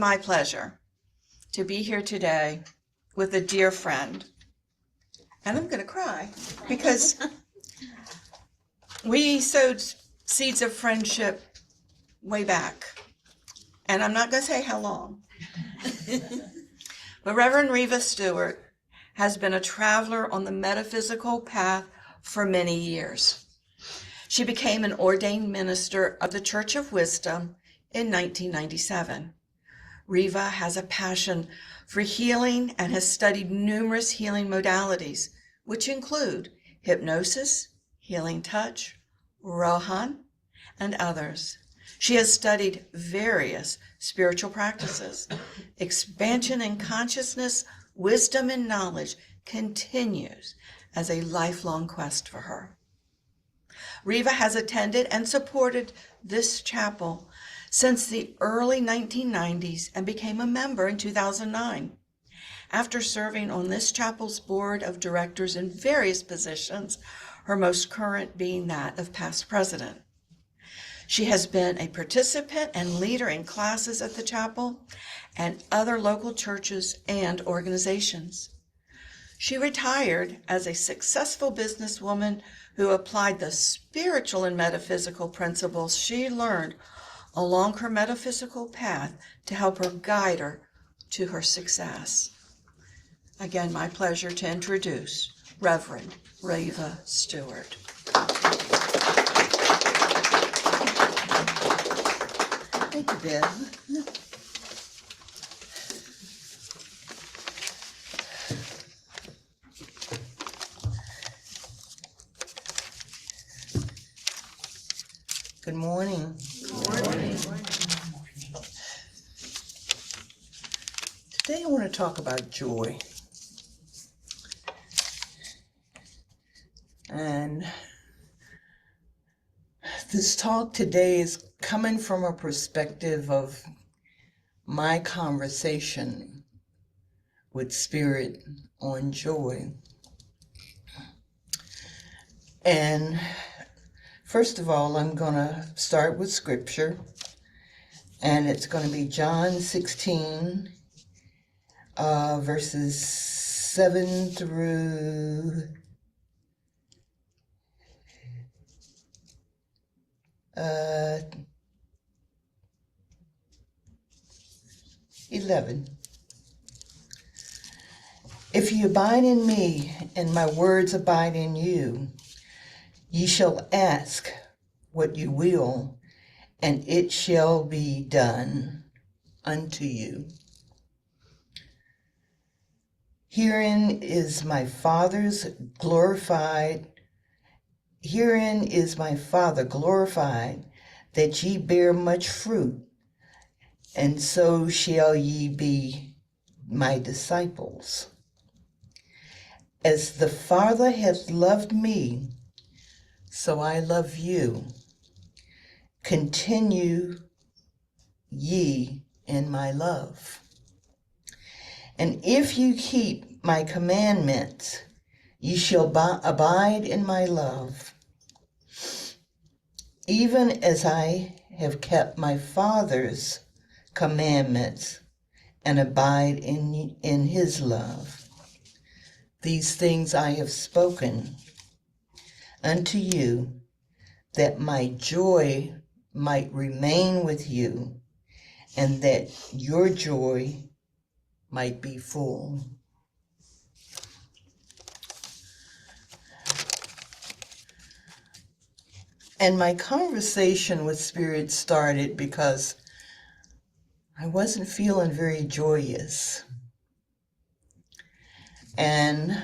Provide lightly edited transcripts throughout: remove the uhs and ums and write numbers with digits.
my pleasure to be here today with a dear friend. And I'm going to cry because we sowed seeds of friendship way back. And I'm not going to say how long. But Reverend Reva Stewart has been a traveler on the metaphysical path for many years. She became an ordained minister of the Church of Wisdom in 1997. Reva has a passion for healing and has studied numerous healing modalities, which include hypnosis, healing touch, RoHun, and others. She has studied various spiritual practices. Expansion in consciousness, wisdom, and knowledge continues as a lifelong quest for her. Reva has attended and supported this chapel since the early 1990s and became a member in 2009. After serving on this chapel's board of directors in various positions, her most current being that of past president. She has been a participant and leader in classes at the chapel and other local churches and organizations. She retired as a successful businesswoman who applied the spiritual and metaphysical principles she learned along her metaphysical path to help her guide her to her success. Again, my pleasure to introduce Reverend Reva Stewart. Thank you, Bev. Good morning. Good morning. Today I want to talk about joy. And this talk today is coming from a perspective of my conversation with Spirit on joy. And first of all, I'm going to start with scripture, and it's going to be John 16, verses 7 through 11. If ye abide in me, and my words abide in you, ye shall ask what you will, and it shall be done unto you. Herein is my Father glorified, that ye bear much fruit, and so shall ye be my disciples. As the Father hath loved me, so I love you. Continue ye in my love. And if you keep my commandments, ye shall abide in my love, even as I have kept my Father's commandments and abide in his love. These things I have spoken unto you, that my joy might remain with you, and that your joy might be full. And my conversation with Spirit started because I wasn't feeling very joyous. And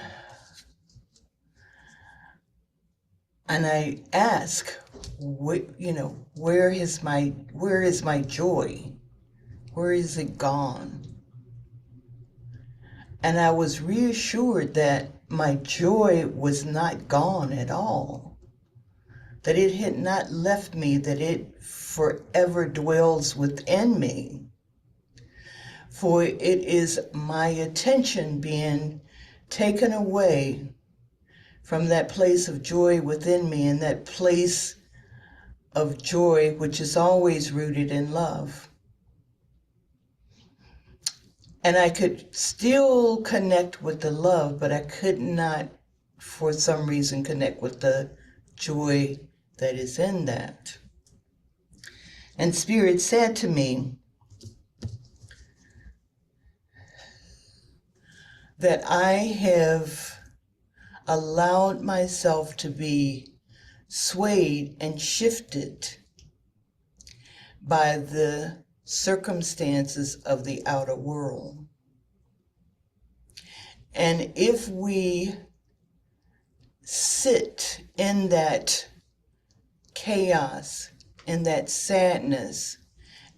I asked, where is my joy? Where is it gone? And I was reassured that my joy was not gone at all, that it had not left me, that it forever dwells within me. For it is my attention being taken away from that place of joy within me, and that place of joy which is always rooted in love. And I could still connect with the love, but I could not, for some reason, connect with the joy that is in that. And Spirit said to me that I have allowed myself to be swayed and shifted by the circumstances of the outer world. And if we sit in that chaos, in that sadness,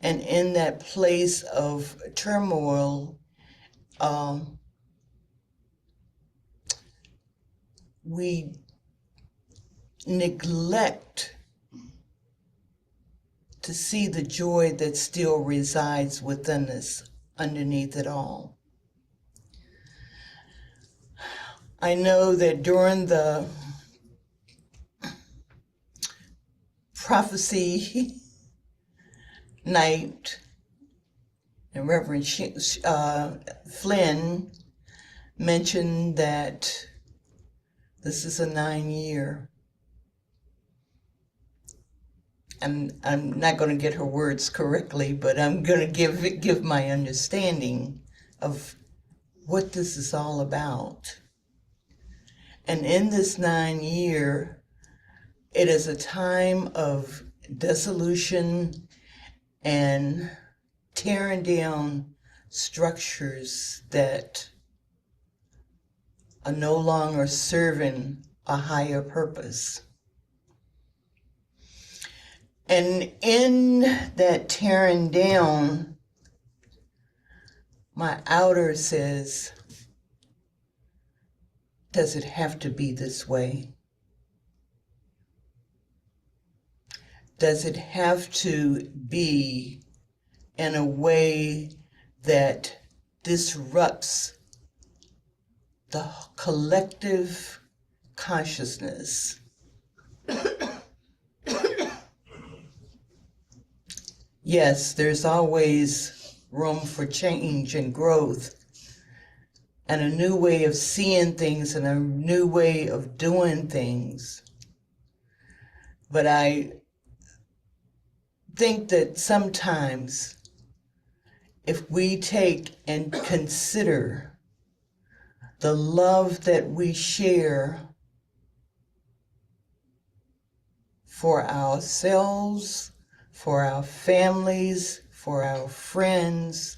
and in that place of turmoil, we neglect to see the joy that still resides within us underneath it all. I know that during the prophecy night, and Reverend Flynn mentioned that this is a 9-year. And I'm not going to get her words correctly, but I'm going to give my understanding of what this is all about. And in this 9-year, it is a time of dissolution and tearing down structures that are no longer serving a higher purpose. And in that tearing down, my outer says, does it have to be this way? Does it have to be in a way that disrupts the collective consciousness? Yes, there's always room for change and growth and a new way of seeing things and a new way of doing things. But I think that sometimes if we take and consider the love that we share for ourselves, for our families, for our friends,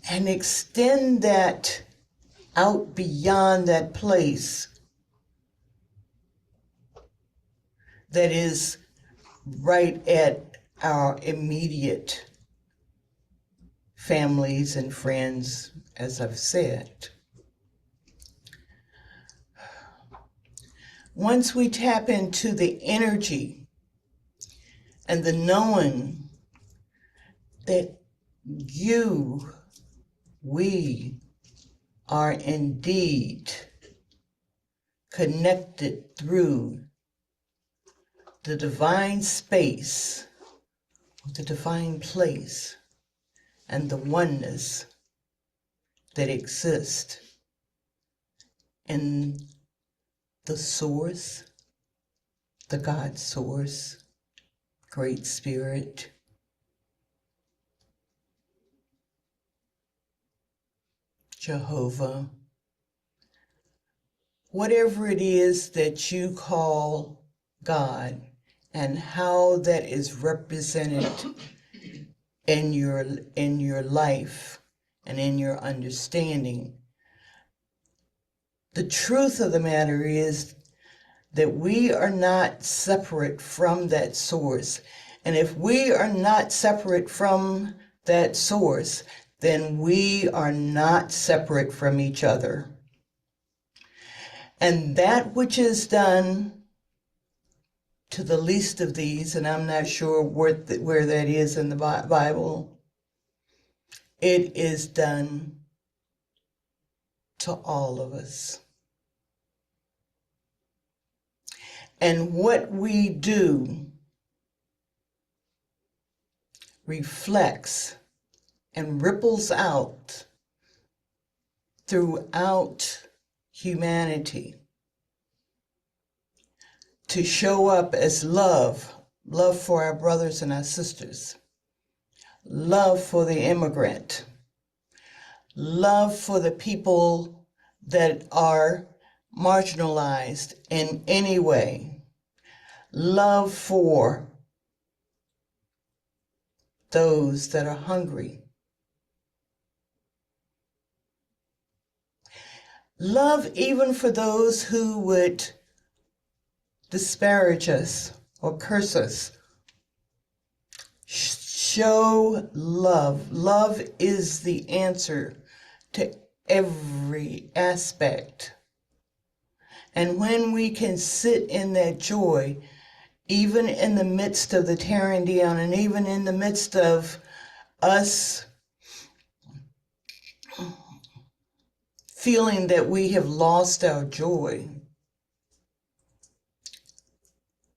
and extend that out beyond that place that is right at our immediate families and friends, as I've said. Once we tap into the energy and the knowing that we are indeed connected through the divine space, the divine place, and the oneness that exists in the source, the God source, Great Spirit, Jehovah, whatever it is that you call God, and how that is represented in your life and in your understanding. The truth of the matter is that we are not separate from that source. And if we are not separate from that source, then we are not separate from each other. And that which is done to the least of these, and I'm not sure where that is in the Bible, it is done to all of us. And what we do reflects and ripples out throughout humanity to show up as love for our brothers and our sisters, love for the immigrant, love for the people that are marginalized in any way, love for those that are hungry, love even for those who would disparage us or curse us. Show love. Love is the answer to every aspect. And when we can sit in that joy, even in the midst of the tearing down, and even in the midst of us feeling that we have lost our joy,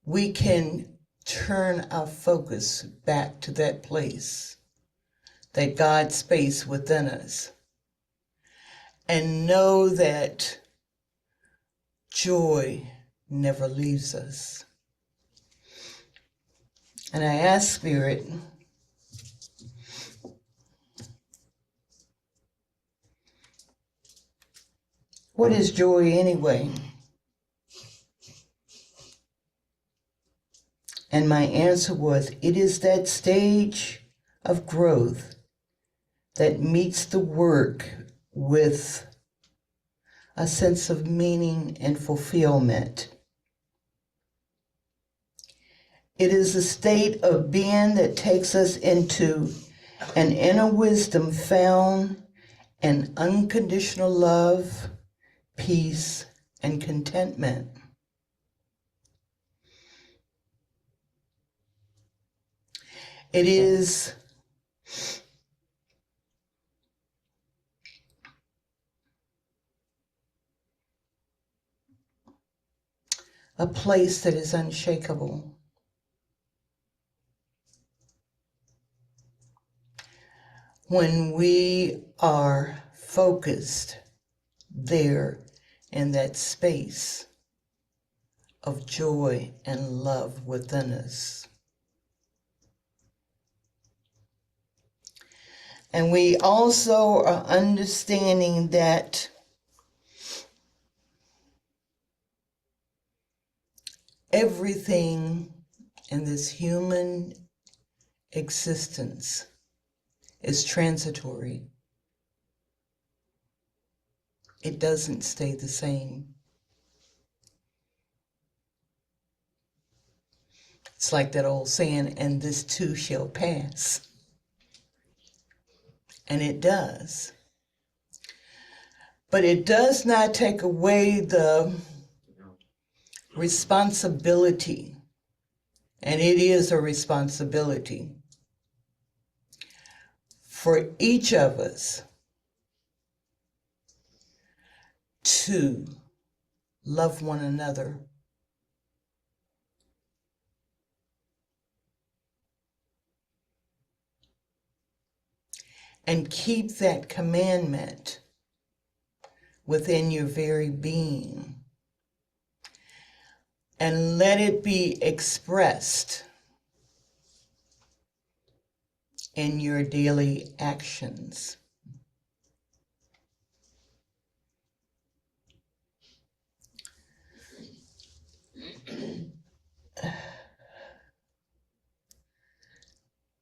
we can turn our focus back to that place, that God space within us, and know that joy never leaves us. And I ask Spirit, what is joy anyway? And my answer was, it is that stage of growth that meets the work with a sense of meaning and fulfillment. It is a state of being that takes us into an inner wisdom found in unconditional love, peace, and contentment. It is a place that is unshakable. When we are focused there in that space of joy and love within us. And we also are understanding that everything in this human existence is transitory. It doesn't stay the same. It's like that old saying, and this too shall pass. And it does. But it does not take away the responsibility, and it is a responsibility for each of us to love one another, and keep that commandment within your very being, and let it be expressed in your daily actions.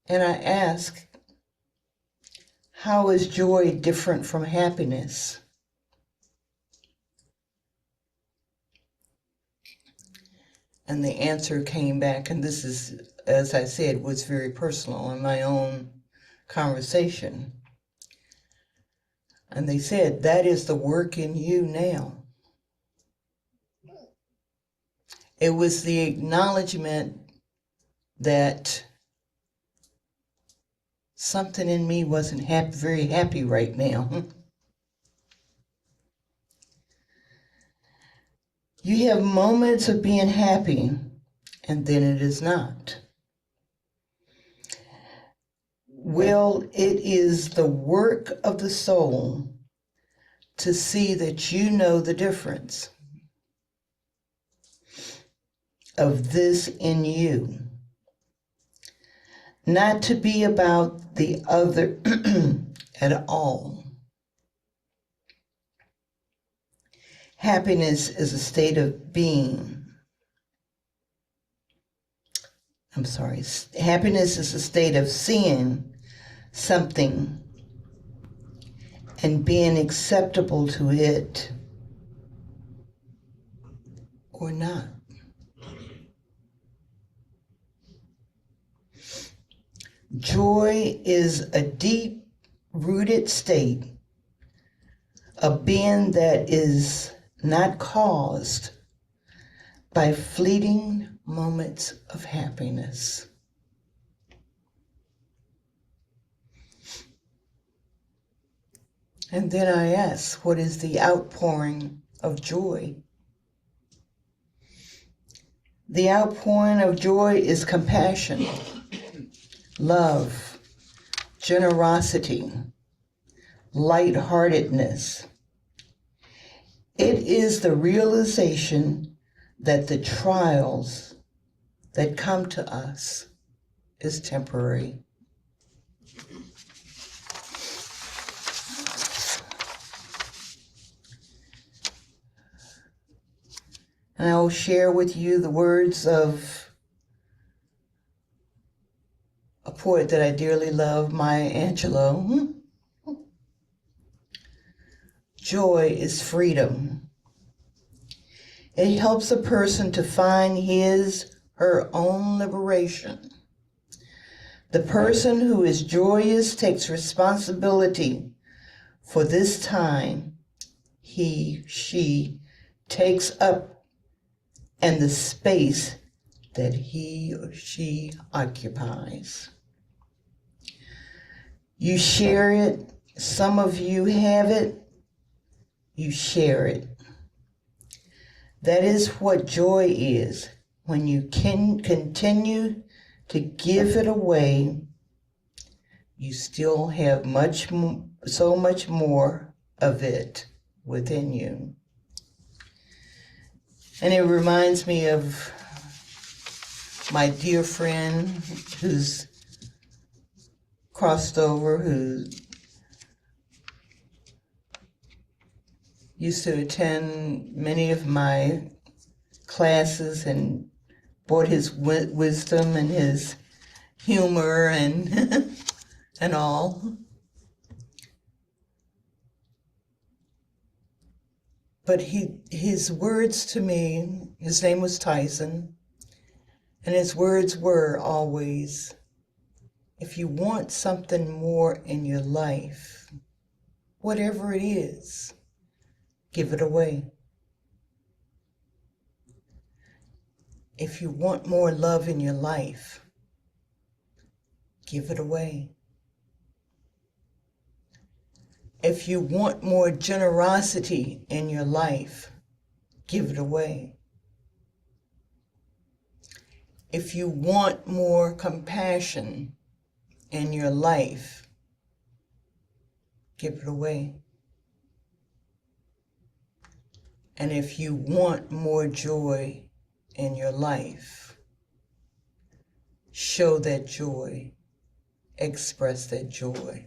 And I ask, how is joy different from happiness? And the answer came back, and this is, as I said, was very personal in my own conversation. And they said, that is the work in you now. It was the acknowledgement that something in me wasn't very happy right now. You have moments of being happy, and then it is not. Well, it is the work of the soul to see that you know the difference of this in you. Not to be about the other at all. Happiness is a state of being. Happiness is a state of seeing something and being acceptable to it or not. Joy is a deep-rooted state of being that is not caused by fleeting moments of happiness. And then I ask, what is the outpouring of joy? The outpouring of joy is compassion, love, generosity, lightheartedness. It is the realization that the trials that come to us is temporary. And I will share with you the words of a poet that I dearly love, Maya Angelou. Joy is freedom. It helps a person to find her own liberation. The person who is joyous takes responsibility for this time she takes up and the space that he or she occupies. You share it. Some of you have it. You share it. That is what joy is. When you can continue to give it away, you still have so much more of it within you. And it reminds me of my dear friend who's crossed over, who used to attend many of my classes and brought his wisdom and his humor and and all. But his words to me, his name was Tyson, and his words were always, if you want something more in your life, whatever it is, give it away. If you want more love in your life, give it away. If you want more generosity in your life, give it away. If you want more compassion in your life, give it away. And if you want more joy in your life, show that joy, express that joy,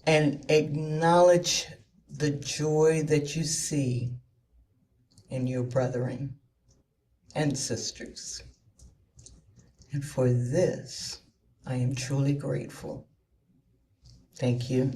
and acknowledge the joy that you see in your brethren and sisters. And for this, I am truly grateful. Thank you.